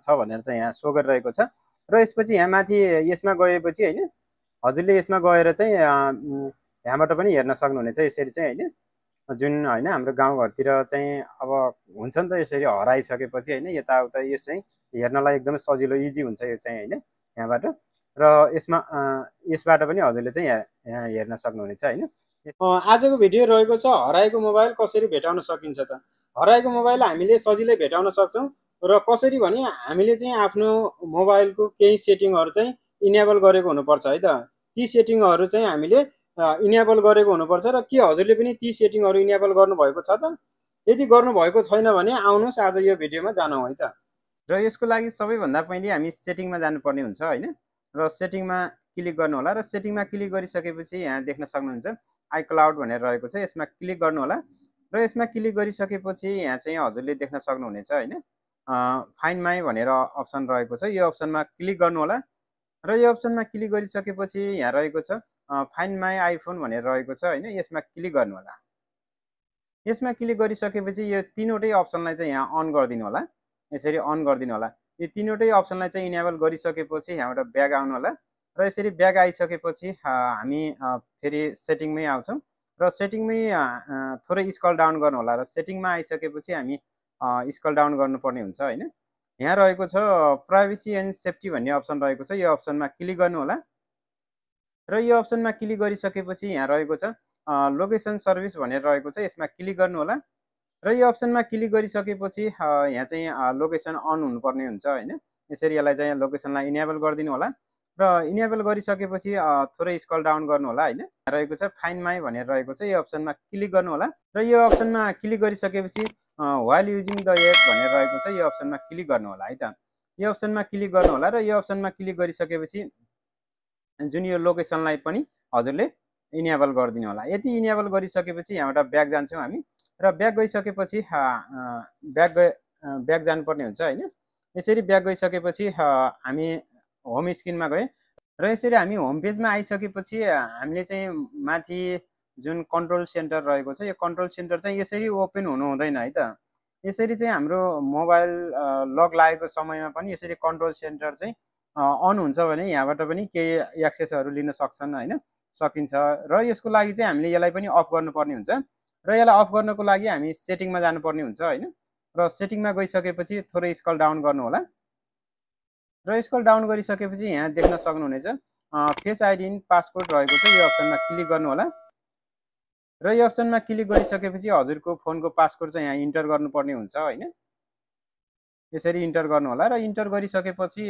छ भनेर चाहिँ यहाँ सो गरिरहेको छ। र यसपछि यहाँ माथि यसमा गएपछि हैन हजुरले यसमा गएर चाहिँ यहाँबाट पनि हेर्न सक्नुहुनेछ यसरी चाहिँ हैन जुन हैन हाम्रो गाउँघरतिर चाहिँ अब हुन्छ नि त यसरी हराइसकेपछि हैन यताउता यो चाहिँ हेर्नलाई एकदमै सजिलो इजी हुन्छ यो चाहिँ हैन यहाँबाट र यसबाट पनि हजुरले चाहिँ यहाँ हेर्न सक्नुहुनेछ हैन। आजको भिडियो रहेको छ हराएको मोबाइल कसरी भेटाउन सकिन्छ त। हराएको मोबाइल हामीले सजिलै भेटाउन सक्छौँ र कसरी भने हामीले चाहिँ आफ्नो मोबाइलको केही सेटिङहरू चाहिँ इनेबल गरेको हुनुपर्छ है त। ती सेटिङहरू चाहिँ हामीले इनेबल गरेको हुनुपर्छ र के हजुरले पनि ती सेटिङहरू इनेबल गर्नुभएको छ त? यदि गर्नुभएको छैन भने आउनुहोस् आज यो भिडियोमा जानौँ है त। र यसको लागि सबैभन्दा पहिले हामी सेटिङमा जानुपर्ने हुन्छ हैन र सेटिङमा क्लिक गर्नु होला र सेटिङमा क्लिक गरिसकेपछि यहाँ देख्न सक्नुहुन्छ iCloud भनेर रहेको छ यसमा क्लिक गर्नु होला र यसमा क्लिक गरिसकेपछि यहाँ चाहिँ हजुरले देख्न सक्नुहुनेछ हैन फाइन्ड माई भनेर अप्सन रहेको छ यो अप्सनमा क्लिक गर्नु होला र यो अप्सनमा क्लिक गरिसकेपछि यहाँ रहेको छ फाइन्ड माई आइफोन भनेर रहेको छ हैन यसमा क्लिक गर्नु होला। यसमा क्लिक गरिसकेपछि यो तीनवटै अप्सनलाई चाहिँ यहाँ अन गरिदिनु होला यसरी अन गरिदिनु होला। यो तीनवटै अप्सनलाई चाहिँ इनेबल गरिसकेपछि यहाँबाट ब्याक आउनु होला र यसरी ब्याक आइसकेपछि हामी फेरि सेटिङमै आउँछौँ र सेटिङमै थोरै स्क्रल डाउन गर्नु होला र सेटिङमा आइसकेपछि हामी स्क्रल डाउन गर्नुपर्ने हुन्छ हैन। यहाँ रहेको छ प्राइभेसी एन्ड सेफ्टी भन्ने अप्सन रहेको छ यो अप्सनमा क्लिक गर्नु होला र यो अप्सनमा क्लिक गरिसकेपछि यहाँ रहेको छ लोकेसन सर्भिस भनेर रहेको छ यसमा क्लिक गर्नु होला र यो अप्सनमा क्लिक गरिसकेपछि यहाँ चाहिँ लोकेसन अन हुनुपर्ने हुन्छ हैन यसरी यसलाई चाहिँ लोकेसनलाई इनेबल गरिदिनु होला र इनेबल गरिसकेपछि थोरै स्क्रल डाउन गर्नु होला हैन रहेको छ फाइन्ड माई भनेर रहेको छ यो अप्सनमा क्लिक गर्नु होला र यो अप्सनमा क्लिक गरिसकेपछि व्हाइल युजिङ द एप भनेर रहेको छ यो अप्सनमा क्लिक गर्नु होला है त। यो अप्सनमा क्लिक गर्नु होला र यो अप्सनमा क्लिक गरिसकेपछि जुन यो लोकेसनलाई पनि हजुरले इनेबल गरिदिनु होला। यति इनेबल गरिसकेपछि यहाँबाट ब्याक जान्छौँ हामी र ब्याक गइसकेपछि ब्याक जानुपर्ने हुन्छ हैन यसरी ब्याक गइसकेपछि हामी होम स्क्रिनमा गए र यसरी हामी होम पेजमा आइसकेपछि हामीले चाहिँ माथि जुन कन्ट्रोल सेन्टर रहेको छ यो कन्ट्रोल सेन्टर चाहिँ यसरी ओपन हुनु हुँदैन है त। यसरी चाहिँ हाम्रो मोबाइल लक लागेको समयमा पनि यसरी कन्ट्रोल सेन्टर चाहिँ अन हुन्छ भने यहाँबाट पनि केही एक्सेसहरू लिन सक्छन् हैन सकिन्छ र यसको लागि चाहिँ हामीले यसलाई पनि अफ गर्नुपर्ने हुन्छ र यसलाई अफ गर्नको लागि हामी सेटिङमा जानुपर्ने हुन्छ हैन र सेटिङमा गइसकेपछि थोरै स्क्रल डाउन गर्नु होला र स्क्रल डाउन गरिसकेपछि यहाँ देख्न सक्नुहुनेछ फेस आइडी इन पासपोर्ट रहेको छ यो अप्सनमा क्लिक गर्नु होला र यो अप्सनमा क्लिक गरिसकेपछि हजुरको फोनको पासवर्ड चाहिँ यहाँ इन्टर गर्नुपर्ने हुन्छ हैन यसरी इन्टर गर्नु होला र इन्टर गरिसकेपछि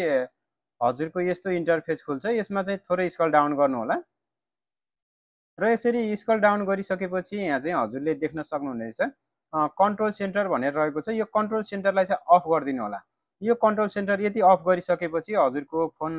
हजुरको यस्तो इन्टरफेस खुल्छ यसमा चाहिँ थोरै स्क्रल डाउन गर्नु होला र यसरी स्क्रल डाउन गरिसकेपछि यहाँ चाहिँ हजुरले देख्न सक्नुहुनेछ कन्ट्रोल सेन्टर भनेर रहेको छ यो कन्ट्रोल सेन्टरलाई चाहिँ अफ गरिदिनु होला। यो कन्ट्रोल सेन्टर यदि अफ गरिसकेपछि हजुरको फोन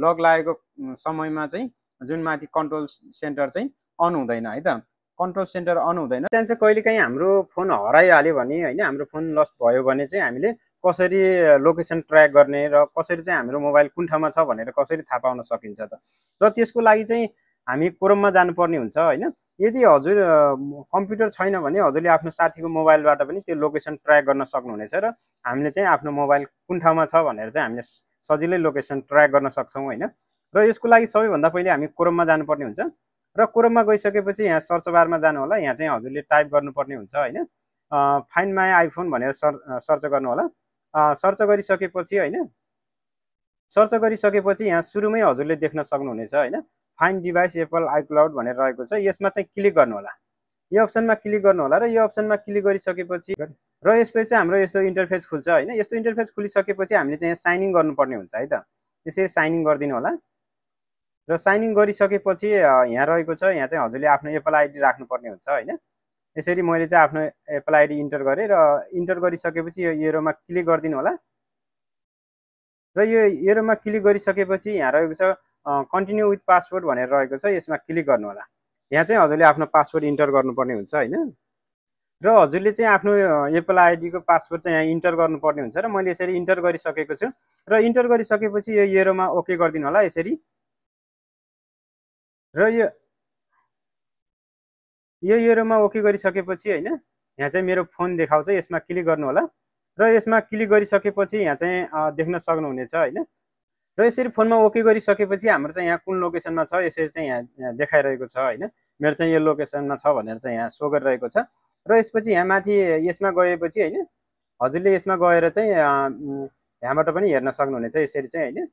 लक लागेको समयमा चाहिँ जुन माथि कन्ट्रोल सेन्टर चाहिँ अन हुँदैन है त। कन्ट्रोल सेन्टर अन हुँदैन त्यहाँ चाहिँ कहिलेकाहीँ हाम्रो फोन हराइहाल्यो भने हैन हाम्रो फोन लस्ट भयो भने चाहिँ हामीले कसरी लोकेसन ट्र्याक गर्ने र कसरी चाहिँ हाम्रो मोबाइल कुन ठाउँमा छ भनेर कसरी थाहा पाउन सकिन्छ त। र त्यसको लागि चाहिँ हामी क्रोममा जानुपर्ने हुन्छ हैन। यदि हजुर कम्प्युटर छैन भने हजुरले आफ्नो साथीको मोबाइलबाट पनि त्यो लोकेसन ट्र्याक गर्न सक्नुहुनेछ र हामीले चाहिँ आफ्नो मोबाइल कुन ठाउँमा छ भनेर चाहिँ हामीले सजिलै लोकेसन ट्र्याक गर्न सक्छौँ हैन। र यसको लागि सबैभन्दा पहिले हामी क्रोममा जानुपर्ने हुन्छ र क्रोममा गइसकेपछि यहाँ सर्च बारमा जानु होला यहाँ चाहिँ हजुरले टाइप गर्नुपर्ने हुन्छ हैन फाइन्ड माई आइफोन भनेर सर्च गर्नु होला। सर्च गरिसकेपछि हैन सर्च गरिसकेपछि यहाँ सुरुमै हजुरले देख्न सक्नुहुनेछ हैन फाइन्ड डिभाइस एप्पल आइक्लाउड भनेर रहेको छ यसमा चाहिँ क्लिक गर्नु होला। यो अप्सनमा क्लिक गर्नु होला र यो अप्सनमा क्लिक गरिसकेपछि र यसपछि हाम्रो यस्तो इन्टरफेस खुल्छ हैन। यस्तो इन्टरफेस खुलिसकेपछि हामीले चाहिँ साइन इन गर्नुपर्ने हुन्छ है त। त्यसरी साइन इन गरिदिनु होला र साइन इन गरिसकेपछि यहाँ रहेको छ यहाँ चाहिँ हजुरले आफ्नो एप्पल आइडी राख्नुपर्ने हुन्छ हैन। यसरी मैले चाहिँ आफ्नो एप्पल आइडी इन्टर गरेँ र इन्टर गरिसकेपछि यो एरोमा क्लिक गरिदिनु होला र यो एरोमा क्लिक गरिसकेपछि यहाँ रहेको छ कन्टिन्यू विथ पासवर्ड भनेर रहेको छ यसमा क्लिक गर्नु होला। यहाँ चाहिँ हजुरले आफ्नो पासवर्ड इन्टर गर्नुपर्ने हुन्छ हैन र हजुरले चाहिँ आफ्नो एप्पल आइडीको पासवर्ड चाहिँ यहाँ इन्टर गर्नुपर्ने हुन्छ र मैले यसरी इन्टर गरिसकेको छु र इन्टर गरिसकेपछि यो एरोमा ओके गरिदिनु होला यसरी र यो एरोमा ओके गरिसकेपछि हैन यहाँ चाहिँ मेरो फोन देखाउँछ यसमा क्लिक गर्नु होला र यसमा क्लिक गरिसकेपछि यहाँ चाहिँ देख्न सक्नुहुनेछ हैन। र यसरी फोनमा ओके गरिसकेपछि हाम्रो चाहिँ यहाँ कुन लोकेसनमा छ यसरी चाहिँ यहाँ देखाइरहेको छ हैन। मेरो चाहिँ यो लोकेसनमा छ भनेर चाहिँ यहाँ सो गरिरहेको छ। र यसपछि यहाँ माथि यसमा गएपछि हैन हजुरले यसमा गएर चाहिँ यहाँबाट पनि हेर्न सक्नुहुनेछ यसरी चाहिँ हैन।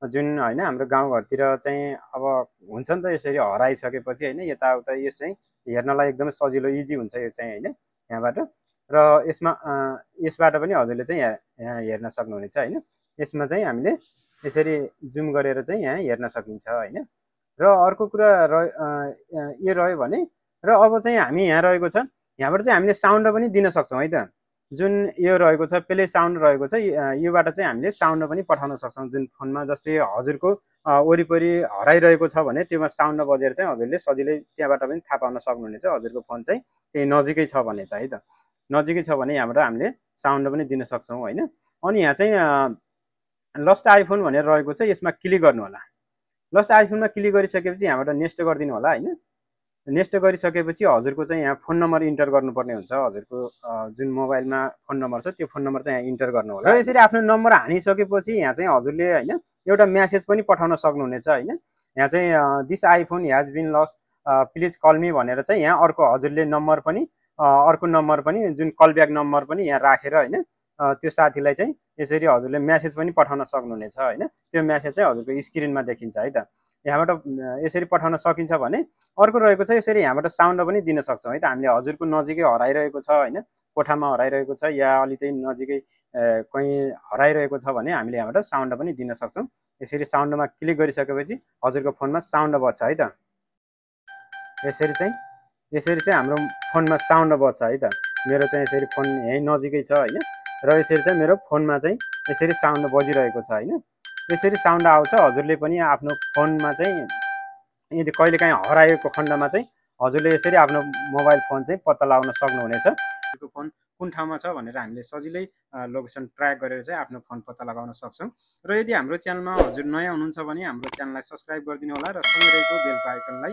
जुन हैन हाम्रो गाउँघरतिर चाहिँ अब हुन्छ नि त यसरी हराइसकेपछि हैन यताउता यो चाहिँ हेर्नलाई एकदमै सजिलो इजी हुन्छ यो चाहिँ हैन यहाँबाट। र यसबाट पनि हजुरले चाहिँ यहाँ हेर्न सक्नुहुनेछ हैन। यसमा चाहिँ हामीले यसरी जुम गरेर चाहिँ यहाँ हेर्न सकिन्छ हैन। र अर्को कुरा यो रह्यो भने र अब चाहिँ हामी यहाँ रहेको छ यहाँबाट चाहिँ हामीले साउन्ड पनि दिन सक्छौँ है त। जुन यो रहेको छ प्ले साउन्ड रहेको छ योबाट चाहिँ हामीले साउन्ड पनि पठाउन सक्छौँ। जुन फोनमा जस्तै हजुरको वरिपरि हराइरहेको छ भने त्योमा साउन्ड बजेर चाहिँ हजुरले सजिलै त्यहाँबाट पनि थाहा पाउन सक्नुहुनेछ हजुरको फोन चाहिँ त्यही नजिकै छ भने चाहिँ है त। नजिकै छ भने यहाँबाट हामीले साउन्ड पनि दिन सक्छौँ हैन। अनि यहाँ चाहिँ लस्ट आइफोन भनेर रहेको छ यसमा क्लिक गर्नु होला। लस्ट आइफोनमा क्लिक गरिसकेपछि यहाँबाट नेक्स्ट गरिदिनु होला हैन। नेक्स्ट गरिसकेपछि हजुरको चाहिँ यहाँ फोन नम्बर इन्टर गर्नुपर्ने हुन्छ। हजुरको जुन मोबाइलमा फोन नम्बर छ त्यो फोन नम्बर चाहिँ यहाँ इन्टर गर्नु होला। र यसरी आफ्नो नम्बर हानिसकेपछि यहाँ चाहिँ हजुरले हैन एउटा मेसेज पनि पठाउन सक्नुहुनेछ हैन। यहाँ चाहिँ this iPhone has been lost please call me भनेर चाहिँ यहाँ अर्को हजुरले नम्बर पनि अर्को नम्बर पनि जुन कल ब्याक नम्बर पनि यहाँ राखेर हैन त्यो साथीलाई चाहिँ यसरी हजुरले मेसेज पनि पठाउन सक्नुहुनेछ हैन। त्यो मेसेज चाहिँ हजुरको स्क्रिनमा देखिन्छ है त। यहाँबाट यसरी पठाउन सकिन्छ भने अर्को रहेको छ यसरी यहाँबाट साउन्ड पनि दिन सक्छौँ है त। हामीले हजुरको नजिकै हराइरहेको छ हैन कोठामा हराइरहेको छ या अलिकति नजिकै कहीँ हराइरहेको छ भने हामीले यहाँबाट साउन्ड पनि दिन सक्छौँ। यसरी साउन्डमा क्लिक गरिसकेपछि हजुरको फोनमा साउन्ड बज्छ है त। यसरी चाहिँ हाम्रो फोनमा साउन्ड बज्छ है त। मेरो चाहिँ यसरी फोन यहीँ नजिकै छ हैन। र यसरी चाहिँ मेरो फोनमा चाहिँ यसरी साउन्ड बजिरहेको छ हैन। यसरी साउन्ड आउँछ। हजुरले पनि आफ्नो फोनमा चाहिँ यदि कहिलेकाहीँ हराएको खण्डमा चाहिँ हजुरले यसरी आफ्नो मोबाइल फोन चाहिँ पत्ता लगाउन सक्नुहुनेछ। त्यो फोन कुन ठाउँमा छ भनेर हामीले सजिलै लोकेसन ट्र्याक गरेर चाहिँ आफ्नो फोन पत्ता लगाउन सक्छौँ। र यदि हाम्रो च्यानलमा हजुर नयाँ हुनुहुन्छ भने हाम्रो च्यानललाई सब्स्क्राइब गरिदिनु होला र सँगै रहेको बेलको आइकनलाई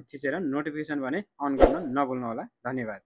थिचेर नोटिफिकेसन भने अन गर्न नभुल्नु होला। धन्यवाद।